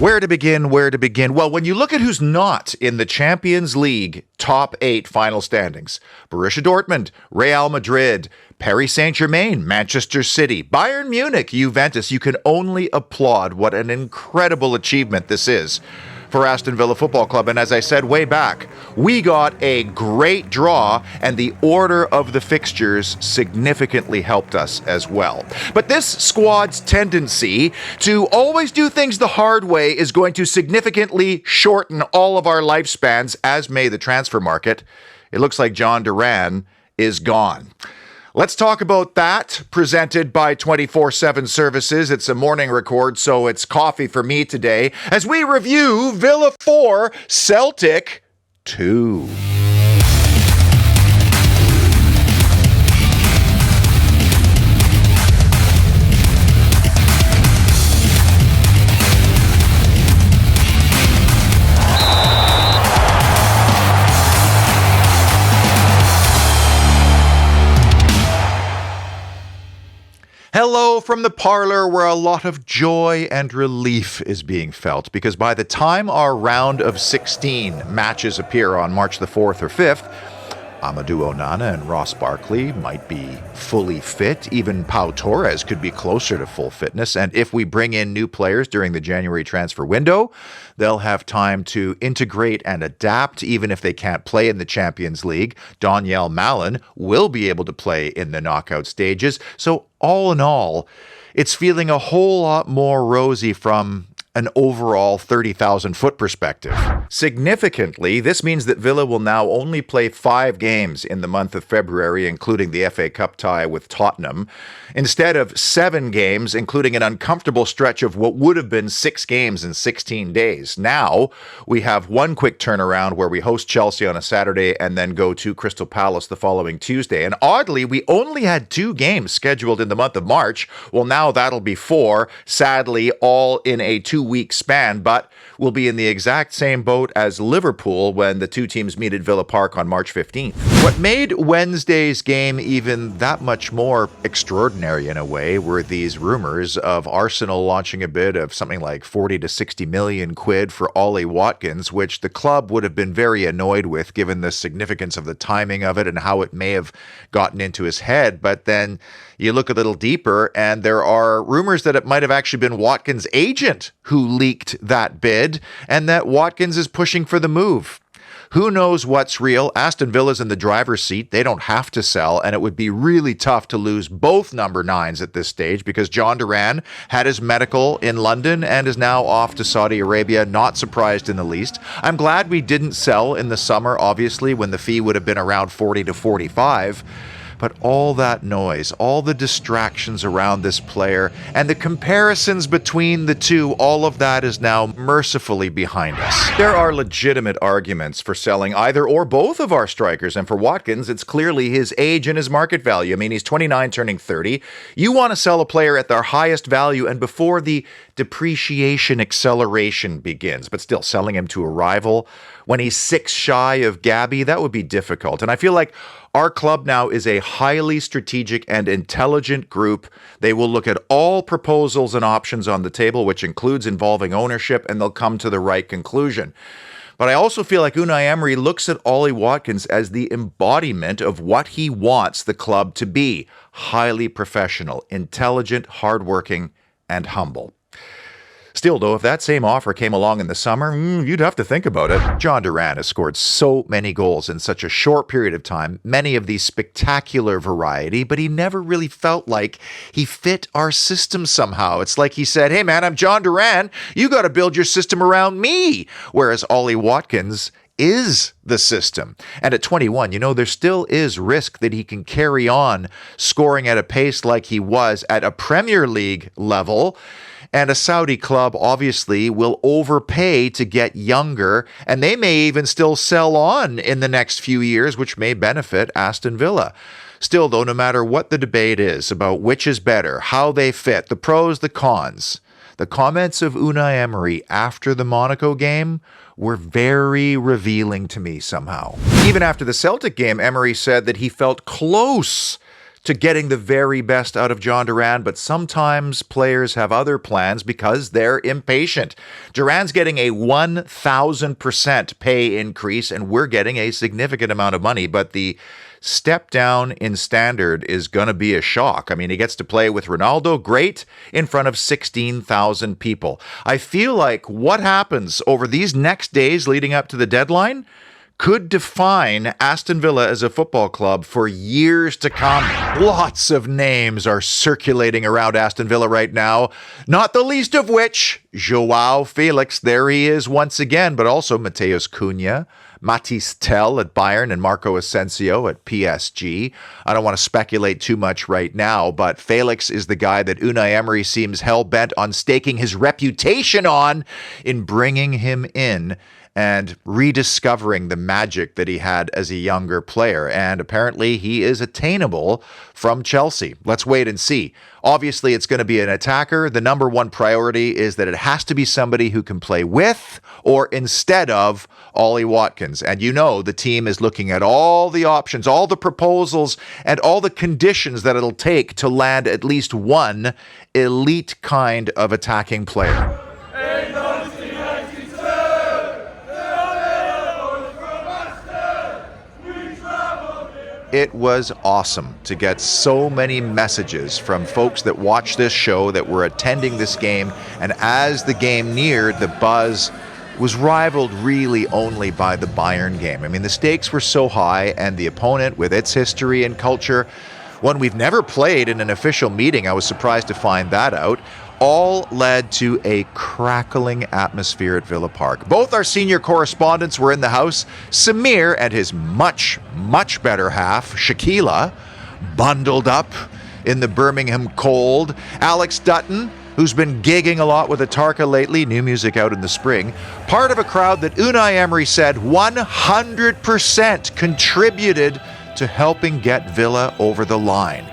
Where to begin? Where to begin? Well, when you look at who's not in the Champions League top 8 final standings, Borussia Dortmund, Real Madrid, Paris Saint-Germain, Manchester City, Bayern Munich, Juventus, you can only applaud what an incredible achievement this is for Aston Villa Football Club. And as I said way back, we got a great draw, and the order of the fixtures significantly helped us as well. But this squad's tendency to always do things the hard way is going to significantly shorten all of our lifespans, as may the transfer market. It looks like Jhon Duran is gone. Let's talk about that, presented by 24/7 Services. It's a morning record, so it's coffee for me today, as we review Villa 4, Celtic 2. Hello from the parlor, where a lot of joy and relief is being felt, because by the time our round of 16 matches appear on March the 4th or 5th, Amadou Onana and Ross Barkley might be fully fit. Even Pau Torres could be closer to full fitness. And if we bring in new players during the January transfer window, they'll have time to integrate and adapt, even if they can't play in the Champions League. Daniel Malen will be able to play in the knockout stages. So all in all, it's feeling a whole lot more rosy from an overall 30,000-foot perspective. Significantly, this means that Villa will now only play 5 games in the month of February, including the FA Cup tie with Tottenham, instead of 7 games, including an uncomfortable stretch of what would have been 6 games in 16 days. Now, we have one quick turnaround where we host Chelsea on a Saturday and then go to Crystal Palace the following Tuesday. And oddly, we only had 2 games scheduled in the month of March. Well, now that'll be 4, sadly, all in a 2-week span, but we'll be in the exact same boat as Liverpool when the 2 teams meet at Villa Park on March 15th. What made Wednesday's game even that much more extraordinary in a way were these rumors of Arsenal launching a bid of something like 40 to 60 million quid for Ollie Watkins, which the club would have been very annoyed with given the significance of the timing of it and how it may have gotten into his head. But then you look a little deeper, and there are rumors that it might have actually been Watkins' agent who leaked that bid, and that Watkins is pushing for the move. Who knows what's real? Aston Villa's in the driver's seat. They don't have to sell, and it would be really tough to lose both number 9s at this stage, because Jhon Duran had his medical in London and is now off to Saudi Arabia. Not surprised in the least. I'm glad we didn't sell in the summer, obviously, when the fee would have been around 40 to 45. But all that noise, all the distractions around this player, and the comparisons between the two, all of that is now mercifully behind us. There are legitimate arguments for selling either or both of our strikers, and for Watkins, it's clearly his age and his market value. I mean, he's 29, turning 30. You want to sell a player at their highest value and before the depreciation acceleration begins, but still selling him to a rival when he's 6 shy of Gabby, that would be difficult. And I feel like our club now is a highly strategic and intelligent group. They will look at all proposals and options on the table, which includes involving ownership, and they'll come to the right conclusion. But I also feel like Unai Emery looks at Ollie Watkins as the embodiment of what he wants the club to be: highly professional, intelligent, hardworking, and humble. Still, though, if that same offer came along in the summer, you'd have to think about it. Jhon Duran has scored so many goals in such a short period of time, many of these spectacular variety, but he never really felt like he fit our system somehow. It's like he said, hey man, I'm Jhon Duran, you got to build your system around me. Whereas Ollie Watkins is the system. And at 21, there still is risk that he can carry on scoring at a pace like he was at a Premier League level. And a Saudi club obviously will overpay to get younger, and they may even still sell on in the next few years, which may benefit Aston Villa. Still, though, no matter what the debate is about which is better, how they fit, the pros, the cons, the comments of Unai Emery after the Monaco game were very revealing to me somehow. Even after the Celtic game, Emery said that he felt close to getting the very best out of Jhon Duran, but sometimes players have other plans because they're impatient. Duran's getting a 1,000% pay increase, and we're getting a significant amount of money, but the step down in standard is going to be a shock. I mean, he gets to play with Ronaldo, great, in front of 16,000 people. I feel like what happens over these next days leading up to the deadline could define Aston Villa as a football club for years to come. Lots of names are circulating around Aston Villa right now, not the least of which, João Felix, there he is once again, but also Mateus Cunha, Mathys Tel at Bayern, and Marco Asensio at PSG. I don't want to speculate too much right now, but Felix is the guy that Unai Emery seems hell-bent on staking his reputation on in bringing him in and rediscovering the magic that he had as a younger player. And apparently he is attainable from Chelsea. Let's wait and see. Obviously, it's going to be an attacker. The number one priority is that it has to be somebody who can play with or instead of Ollie Watkins. And you know the team is looking at all the options, all the proposals, and all the conditions that it'll take to land at least one elite kind of attacking player. It was awesome to get so many messages from folks that watch this show, that were attending this game, and as the game neared, the buzz was rivaled really only by the Bayern game. I mean, the stakes were so high, and the opponent, with its history and culture, one we've never played in an official meeting, I was surprised to find that out, all led to a crackling atmosphere at Villa Park. Both our senior correspondents were in the house. Samir and his much, much better half, Shakila, bundled up in the Birmingham cold. Alex Dutton, who's been gigging a lot with Atarka lately, new music out in the spring, part of a crowd that Unai Emery said 100% contributed to helping get Villa over the line.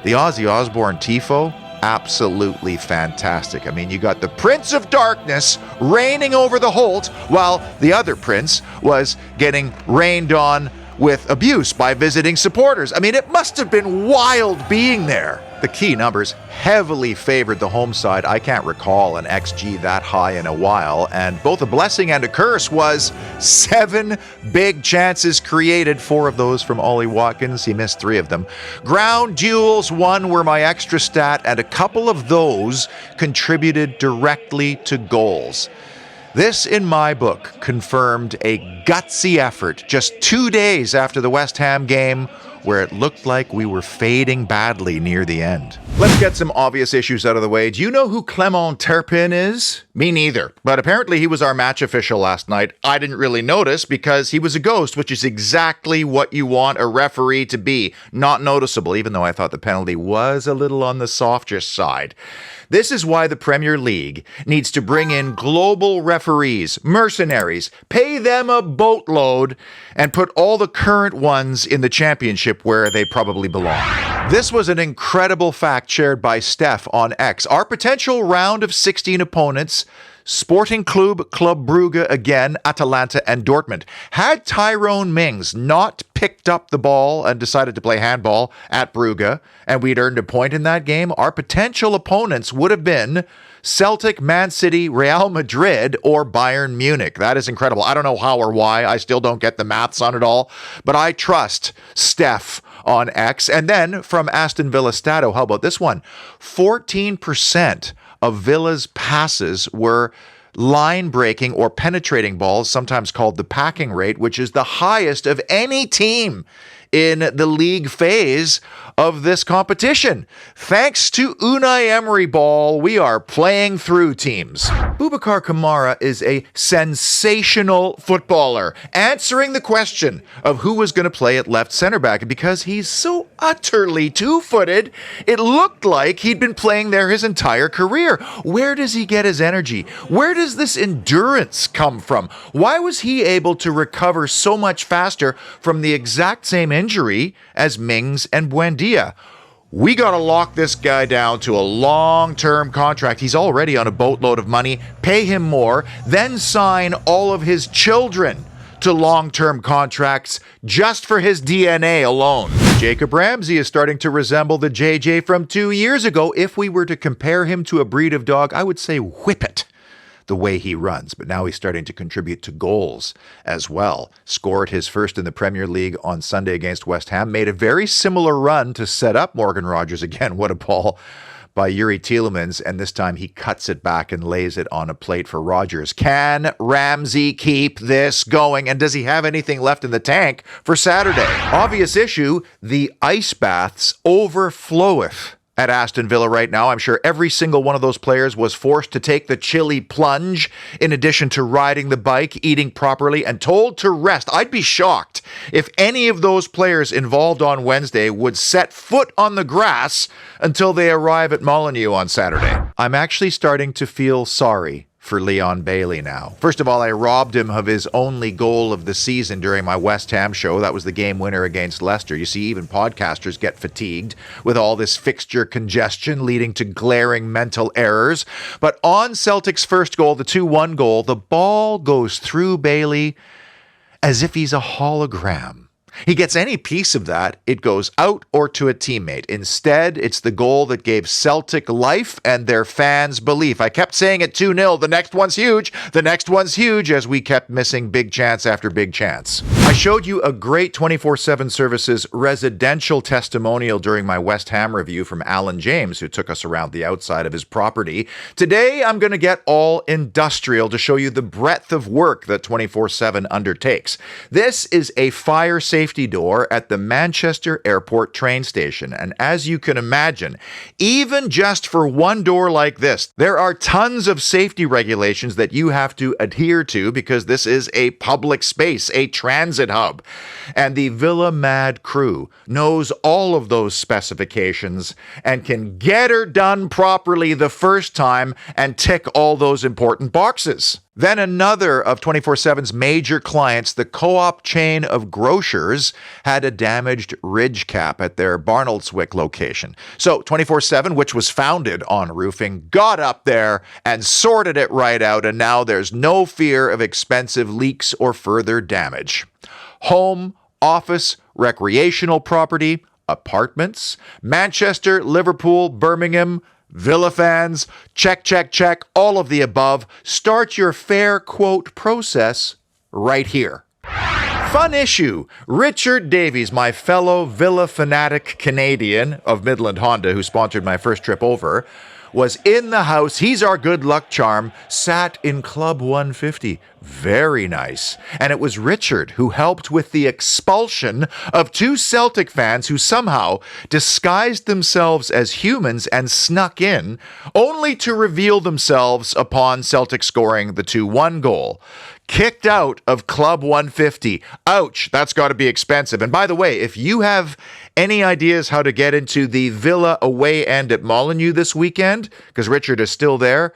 The Ozzy Osbourne tifo, absolutely fantastic. I mean, you got the Prince of Darkness reigning over the Holt, while the other prince was getting rained on with abuse by visiting supporters. I mean, it must have been wild being there. The key numbers heavily favored the home side. I can't recall an XG that high in a while, and both a blessing and a curse was 7 big chances created, 4 of those from Ollie Watkins. He missed 3 of them. Ground duels, 1 were my extra stat, and a couple of those contributed directly to goals. This, in my book, confirmed a gutsy effort just 2 days after the West Ham game, where it looked like we were fading badly near the end. Let's get some obvious issues out of the way. Do you know who Clement Turpin is? Me neither. But apparently he was our match official last night. I didn't really notice because he was a ghost, which is exactly what you want a referee to be. Not noticeable, even though I thought the penalty was a little on the softer side. This is why the Premier League needs to bring in global referees, mercenaries, pay them a boatload, and put all the current ones in the championship where they probably belong. This was an incredible fact shared by Steph on X. Our potential round of 16 opponents: Sporting Club Brugge again, Atalanta, and Dortmund. Had Tyrone Mings not picked up the ball and decided to play handball at Brugge, and we'd earned a point in that game, our potential opponents would have been Celtic, Man City, Real Madrid, or Bayern Munich. That is incredible. I don't know how or why. I still don't get the maths on it all, but I trust Steph on X. And then from Aston Villa Stato, how about this one? 14% of Villa's passes were line-breaking or penetrating balls, sometimes called the packing rate, which is the highest of any team in the league phase of this competition. Thanks to Unai Emery ball, we are playing through teams. Boubacar Kamara is a sensational footballer, answering the question of who was going to play at left center back. And because he's so utterly two-footed, it looked like he'd been playing there his entire career. Where does he get his energy? Where does this endurance come from? Why was he able to recover so much faster from the exact same injury as Mings and Buendia? We got to lock this guy down to a long-term contract. He's already on a boatload of money. Pay him more, then sign all of his children to long-term contracts just for his DNA alone. Jacob Ramsey is starting to resemble the JJ from 2 years ago. If we were to compare him to a breed of dog, I would say Whippet, the way he runs. But now he's starting to contribute to goals as well. Scored his first in the Premier League on Sunday against West Ham. Made a very similar run to set up Morgan Rogers again. What a ball by Yuri Tielemans, and this time he cuts it back and lays it on a plate for Rogers. Can Ramsey keep this going? And does he have anything left in the tank for Saturday? Obvious issue, the ice baths overfloweth at Aston Villa right now. I'm sure every single one of those players was forced to take the chilly plunge in addition to riding the bike, eating properly, and told to rest. I'd be shocked if any of those players involved on Wednesday would set foot on the grass until they arrive at Molineux on Saturday. I'm actually starting to feel sorry for Leon Bailey now. First of all, I robbed him of his only goal of the season during my West Ham show. That was the game winner against Leicester. You see, even podcasters get fatigued with all this fixture congestion leading to glaring mental errors. But on Celtic's first goal, the 2-1 goal, the ball goes through Bailey as if he's a hologram. He gets any piece of that, it goes out or to a teammate. Instead, it's the goal that gave Celtic life and their fans belief. I kept saying it 2-0, the next one's huge, the next one's huge, as we kept missing big chance after big chance. I showed you a great 24/7 Services residential testimonial during my West Ham review from Alan James, who took us around the outside of his property. Today, I'm going to get all industrial to show you the breadth of work that 24/7 undertakes. This is a fire safety door at the Manchester Airport train station. And as you can imagine, even just for one door like this, there are tons of safety regulations that you have to adhere to because this is a public space, a transit hub. And the Villa Mad crew knows all of those specifications and can get her done properly the first time and tick all those important boxes. Then another of 24/7's major clients, the co-op chain of grocers, had a damaged ridge cap at their Barnoldswick location. So 24/7, which was founded on roofing, got up there and sorted it right out, and now there's no fear of expensive leaks or further damage. Home, office, recreational property, apartments, Manchester, Liverpool, Birmingham, Villa fans, check, check, check, all of the above. Start your fair quote process right here. Fun issue. Richard Davies, my fellow Villa fanatic Canadian of Midland Honda, who sponsored my first trip over, was in the house. He's our good luck charm, sat in Club 150. Very nice. And it was Richard who helped with the expulsion of two Celtic fans who somehow disguised themselves as humans and snuck in, only to reveal themselves upon Celtic scoring the 2-1 goal. Kicked out of Club 150. Ouch, that's got to be expensive. And by the way, if you have any ideas how to get into the Villa away end at Molineux this weekend, because Richard is still there,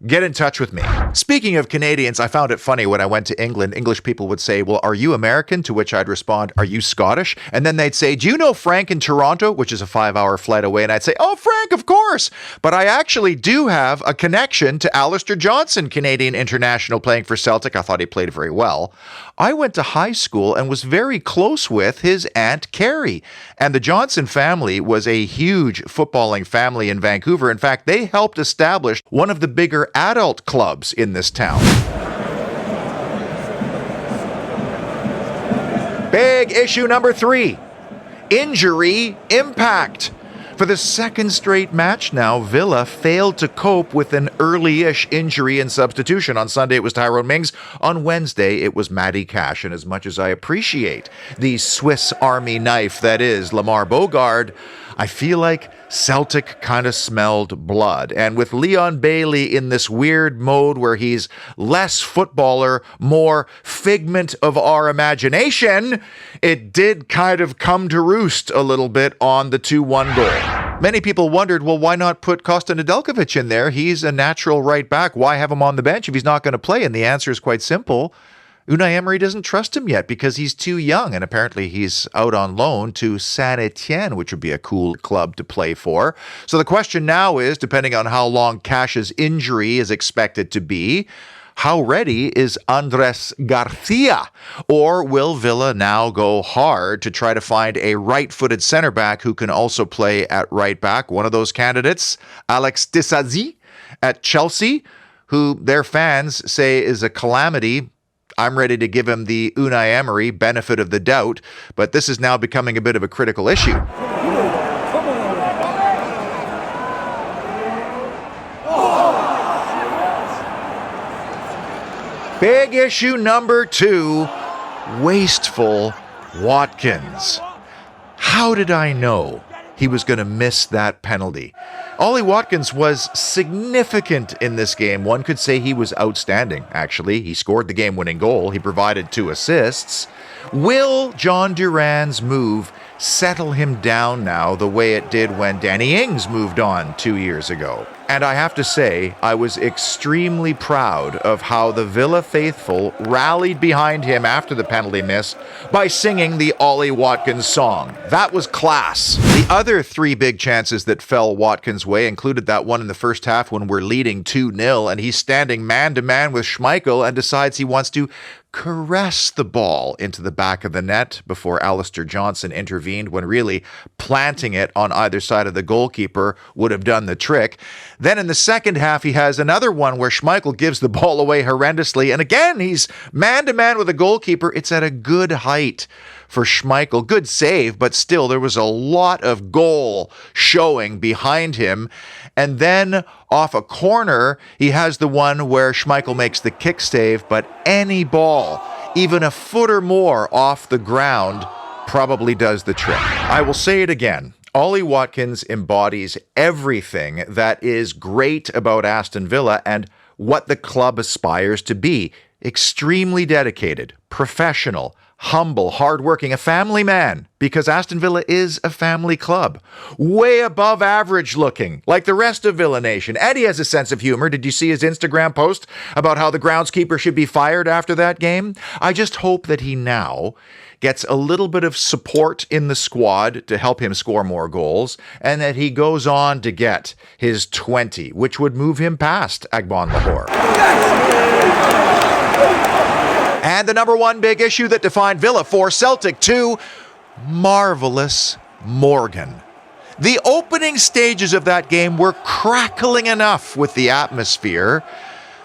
get in touch with me. Speaking of Canadians, I found it funny when I went to England. English people would say, well, are you American? To which I'd respond, are you Scottish? And then they'd say, do you know Frank in Toronto? Which is a 5-hour flight away. And I'd say, oh, Frank, of course. But I actually do have a connection to Alistair Johnston, Canadian international playing for Celtic. I thought he played very well. I went to high school and was very close with his Aunt Carrie. And the Johnston family was a huge footballing family in Vancouver. In fact, they helped establish one of the bigger adult clubs in this town. Big issue number 3, injury impact. For the second straight match now, Villa failed to cope with an early-ish injury and substitution. On Sunday, it was Tyrone Mings. On Wednesday, it was Matty Cash. And as much as I appreciate the Swiss Army knife that is Lamar Bogard, I feel like Celtic kind of smelled blood. And with Leon Bailey in this weird mode where he's less footballer, more figment of our imagination, it did kind of come to roost a little bit on the 2-1 goal. Many people wondered, well, why not put Kosta Nedeljkovic in there? He's a natural right back. Why have him on the bench if he's not going to play? And the answer is quite simple. Unai Emery doesn't trust him yet because he's too young, and apparently he's out on loan to Saint Etienne, which would be a cool club to play for. So the question now is, depending on how long Cash's injury is expected to be, How ready is Andres Garcia? Or will Villa now go hard to try to find a right-footed center back who can also play at right back? One of those candidates, Alex Disasi at Chelsea, who their fans say is a calamity. I'm ready to give him the Unai Emery benefit of the doubt, but this is now becoming a bit of a critical issue. Big issue number 2, wasteful Watkins. How did I know he was going to miss that penalty? Ollie Watkins was significant in this game. One could say he was outstanding, actually. He scored the game-winning goal. He provided 2 assists. Will Jhon Duran's move settle him down now the way it did when Danny Ings moved on 2 years ago? And I have to say, I was extremely proud of how the Villa faithful rallied behind him after the penalty miss by singing the Ollie Watkins song. That was class. The other 3 big chances that fell Watkins' way included that one in the first half when we're leading 2-0 and he's standing man-to-man with Schmeichel and decides he wants to caress the ball into the back of the net before Alistair Johnston intervened, when really planting it on either side of the goalkeeper would have done the trick. Then in the second half, he has another one where Schmeichel gives the ball away horrendously. And again, he's man-to-man with the goalkeeper. It's at a good height for Schmeichel. Good save, but still there was a lot of goal showing behind him. And then off a corner, he has the one where Schmeichel makes the kick save, but any ball, even a foot or more off the ground, probably does the trick. I will say it again. Ollie Watkins embodies everything that is great about Aston Villa and what the club aspires to be. Extremely dedicated, professional, humble, hardworking, a family man, because Aston Villa is a family club. Way above average looking, like the rest of Villa Nation. Eddie has a sense of humor. Did you see his Instagram post about how the groundskeeper should be fired after that game? I just hope that he now gets a little bit of support in the squad to help him score more goals, and that he goes on to get his 20, which would move him past Agbon Lahore. And the number 1 big issue that defined Villa 4, Celtic 2, Marvellous Morgan. The opening stages of that game were crackling enough with the atmosphere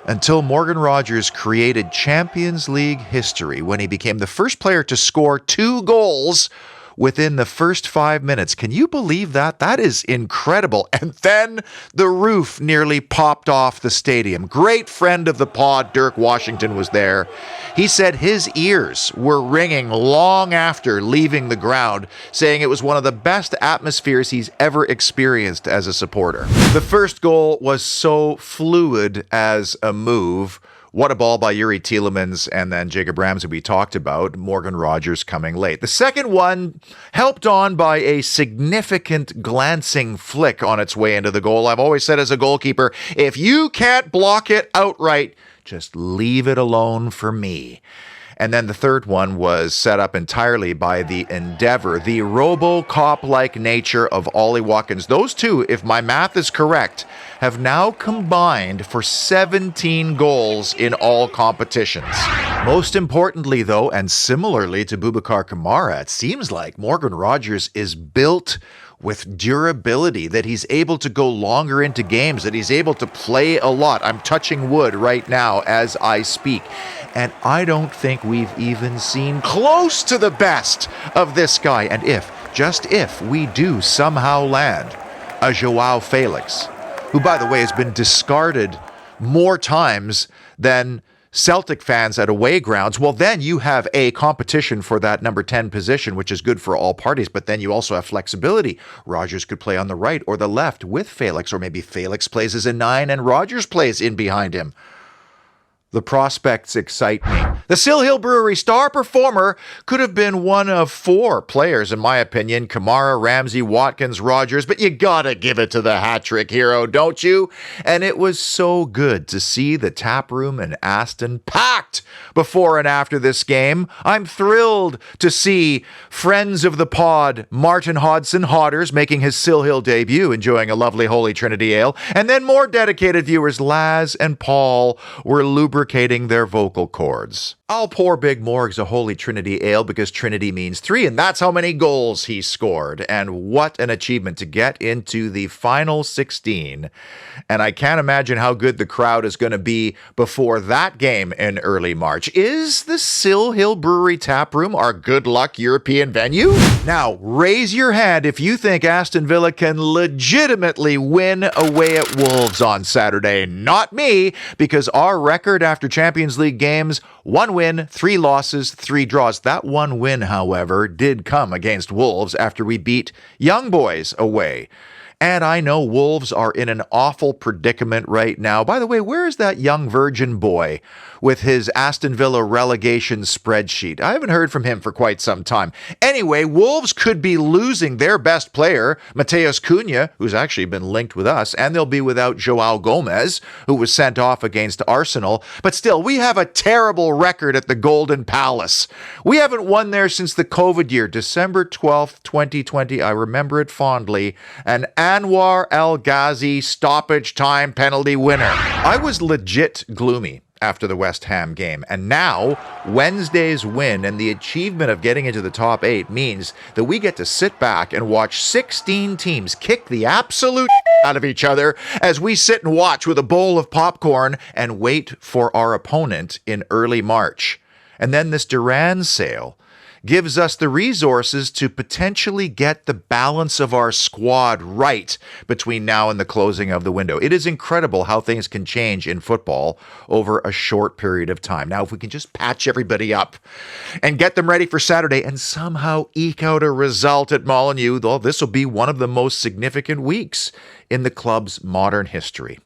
until Morgan Rogers created Champions League history when he became the first player to score 2 goals within the first 5 minutes. Can you believe that? That is incredible. And then the roof nearly popped off the stadium. Great friend of the pod, Dirk Washington, was there. He said his ears were ringing long after leaving the ground, saying it was one of the best atmospheres he's ever experienced as a supporter. The first goal was so fluid as a move. What a ball by Yuri Tielemans and then Jacob Ramsey we talked about. Morgan Rogers coming late. The second one helped on by a significant glancing flick on its way into the goal. I've always said as a goalkeeper, if you can't block it outright, just leave it alone for me. And then the third one was set up entirely by the endeavor, the RoboCop-like nature of Ollie Watkins. Those two, if my math is correct, have now combined for 17 goals in all competitions. Most importantly, though, and similarly to Boubacar Kamara, it seems like Morgan Rogers is built with durability, that he's able to go longer into games, that he's able to play a lot. I'm touching wood right now as I speak. And I don't think we've even seen close to the best of this guy. And just if we do somehow land a Joao Felix, who, by the way, has been discarded more times than Celtic fans at away grounds, well, then you have a competition for that number 10 position, which is good for all parties, but then you also have flexibility. Rogers could play on the right or the left with Felix, or maybe Felix plays as a 9 and Rogers plays in behind him. The prospects excite me. The Sill Hill Brewery star performer could have been one of 4 players, in my opinion: Kamara, Ramsey, Watkins, Rogers, but you gotta give it to the hat-trick hero, don't you? And it was so good to see the tap room in Aston packed before and after this game. I'm thrilled to see friends of the pod, Martin Hodson Hodders, making his Sill Hill debut, enjoying a lovely Holy Trinity ale, and then more dedicated viewers, Laz and Paul, were lubricating their vocal cords. I'll pour Big Morgs a Holy Trinity ale because Trinity means 3, and that's how many goals he scored. And what an achievement to get into the final 16. And I can't imagine how good the crowd is going to be before that game in early March. Is the Sill Hill Brewery Tap Room our good luck European venue? Now, raise your hand if you think Aston Villa can legitimately win away at Wolves on Saturday. Not me, because our record after Champions League games: 1 win, 3 losses, 3 draws. That 1 win, however, did come against Wolves after we beat Young Boys away. And I know Wolves are in an awful predicament right now. By the way, where is that young virgin boy with his Aston Villa relegation spreadsheet? I haven't heard from him for quite some time. Anyway, Wolves could be losing their best player, Mateus Cunha, who's actually been linked with us, and they'll be without João Gomez, who was sent off against Arsenal. But still, we have a terrible record at the Golden Palace. We haven't won there since the COVID year, December 12th, 2020. I remember it fondly. And Anwar El Ghazi stoppage time penalty winner. I was legit gloomy after the West Ham game, and now Wednesday's win and the achievement of getting into the top 8 means that we get to sit back and watch 16 teams kick the absolute out of each other as we sit and watch with a bowl of popcorn and wait for our opponent in early March. And then this Duran sale gives us the resources to potentially get the balance of our squad right between now and the closing of the window. It is incredible how things can change in football over a short period of time. Now, if we can just patch everybody up and get them ready for Saturday and somehow eke out a result at Molineux, though, this will be one of the most significant weeks in the club's modern history.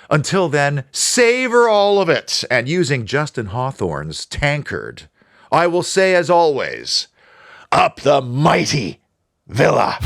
Until then, savor all of it. And using Justin Hawthorne's tankard, I will say, as always, up the mighty Villa.